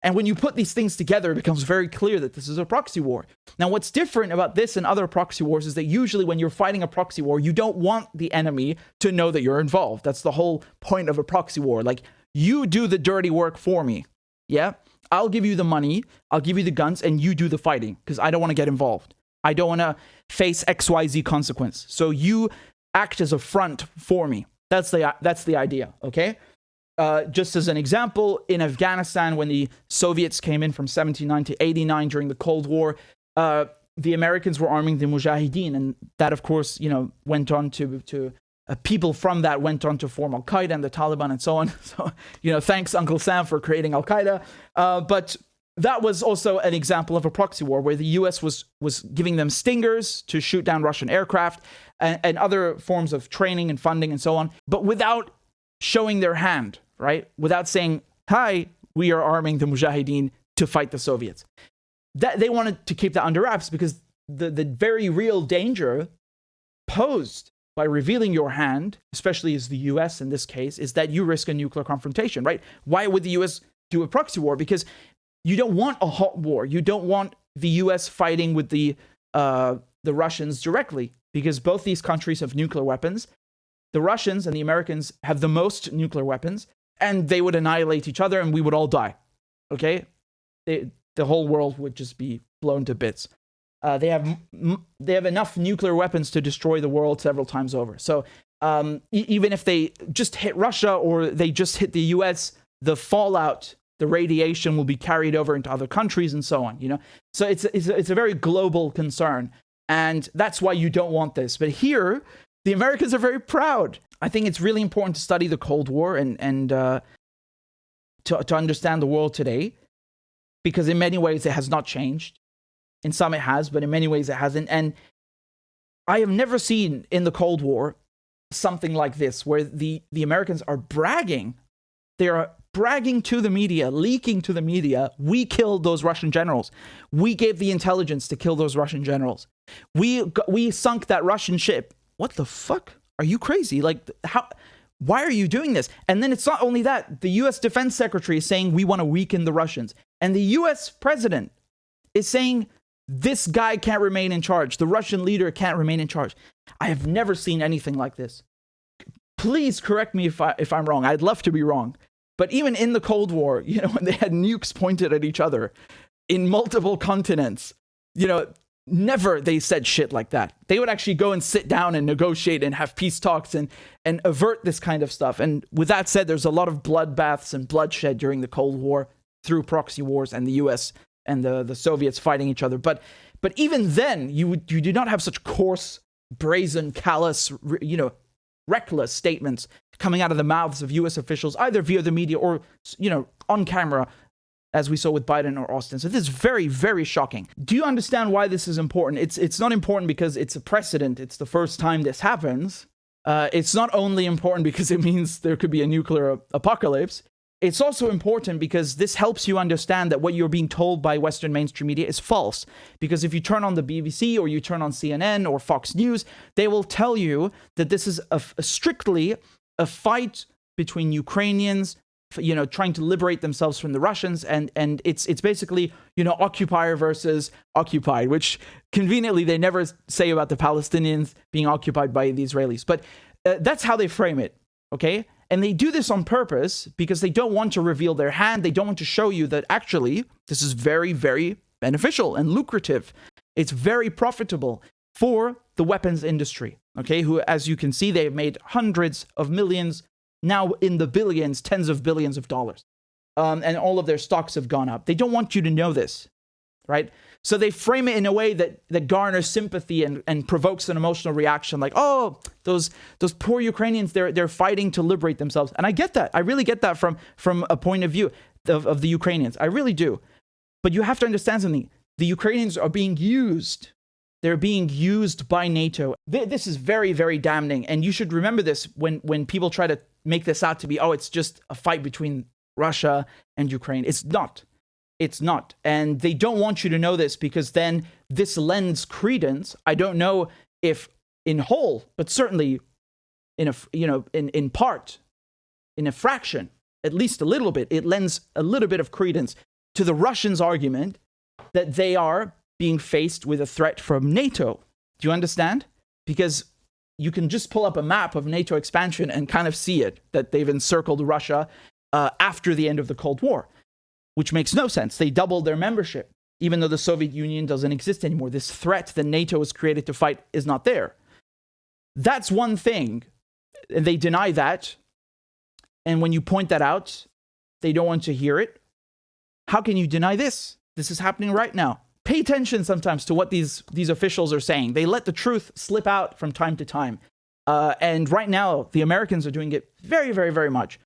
And when you put these things together, it becomes very clear that this is a proxy war. Now, what's different about this and other proxy wars is that usually when you're fighting a proxy war, you don't want the enemy to know that you're involved. That's the whole point of a proxy war. Like, you do the dirty work for me. Yeah? I'll give you the money, I'll give you the guns, and you do the fighting because I don't want to get involved. I don't want to face XYZ consequence. So you act as a front for me. That's the idea, okay? Just as an example, in Afghanistan, when the Soviets came in from 79 to 89 during the Cold War, the Americans were arming the Mujahideen, and that, of course, went on to people from that went on to form Al-Qaeda and the Taliban and so on. So, thanks, Uncle Sam, for creating Al-Qaeda. But that was also an example of a proxy war where the U.S. was giving them stingers to shoot down Russian aircraft and other forms of training and funding and so on, but without showing their hand, right? Without saying, hi, we are arming the Mujahideen to fight the Soviets. That they wanted to keep that under wraps because the very real danger posed by revealing your hand, especially as the U.S. in this case, is that you risk a nuclear confrontation, right? Why would the U.S. do a proxy war? Because you don't want a hot war. You don't want the U.S. fighting with the Russians directly, because both these countries have nuclear weapons. The Russians and the Americans have the most nuclear weapons, and they would annihilate each other, and we would all die. Okay, the whole world would just be blown to bits. They have enough nuclear weapons to destroy the world several times over. So even if they just hit Russia or they just hit the U.S., the fallout, the radiation will be carried over into other countries and so on. So it's a very global concern, and that's why you don't want this. But here, the Americans are very proud. I think it's really important to study the Cold War and to understand the world today, because in many ways it has not changed. In some it has, but in many ways it hasn't. And I have never seen in the Cold War something like this, where the Americans are bragging. They are bragging to the media, leaking to the media, we killed those Russian generals. We gave the intelligence to kill those Russian generals. We sunk that Russian ship. What the fuck? Are you crazy? Like, how? Why are you doing this? And then it's not only that. The U.S. Defense Secretary is saying we want to weaken the Russians. And the U.S. President is saying this guy can't remain in charge. The Russian leader can't remain in charge. I have never seen anything like this. Please correct me if I'm wrong. I'd love to be wrong. But even in the Cold War, when they had nukes pointed at each other in multiple continents, never they said shit like that. They would actually go and sit down and negotiate and have peace talks and avert this kind of stuff. And with that said, there's a lot of bloodbaths and bloodshed during the Cold War through proxy wars and the U.S. and the Soviets fighting each other. But even then, you do not have such coarse, brazen, callous, reckless statements coming out of the mouths of U.S. officials, either via the media or, on camera, as we saw with Biden or Austin. So this is very, very shocking. Do you understand why this is important? It's not important because it's a precedent. It's the first time this happens. It's not only important because it means there could be a nuclear apocalypse. It's also important because this helps you understand that what you're being told by Western mainstream media is false. Because if you turn on the BBC or you turn on CNN or Fox News, they will tell you that this is strictly a fight between Ukrainians, trying to liberate themselves from the Russians, and it's basically, occupier versus occupied, which conveniently they never say about the Palestinians being occupied by the Israelis. But that's how they frame it, okay? And they do this on purpose because they don't want to reveal their hand. They don't want to show you that actually this is very, very beneficial and lucrative. It's very profitable for the weapons industry, okay? Who, as you can see, they've made hundreds of millions, now in the billions, tens of billions of dollars. And all of their stocks have gone up. They don't want you to know this, right? So they frame it in a way that garners sympathy and provokes an emotional reaction, like, oh, those poor Ukrainians, they're fighting to liberate themselves. And I get that. I really get that from a point of view of the Ukrainians. I really do. But you have to understand something. The Ukrainians are being used. They're being used by NATO. This is very, very damning. And you should remember this when people try to make this out to be, oh, it's just a fight between Russia and Ukraine. It's not. It's not. And they don't want you to know this because then this lends credence. I don't know if in whole, but certainly in part, in a fraction, at least a little bit, it lends a little bit of credence to the Russians' argument that they are being faced with a threat from NATO. Do you understand? Because you can just pull up a map of NATO expansion and kind of see it, that they've encircled Russia after the end of the Cold War, which makes no sense. They doubled their membership, even though the Soviet Union doesn't exist anymore. This threat that NATO was created to fight is not there. That's one thing, and they deny that. And when you point that out, they don't want to hear it. How can you deny this? This is happening right now. Pay attention sometimes to what these officials are saying. They let the truth slip out from time to time. And right now, the Americans are doing it very, very, very much.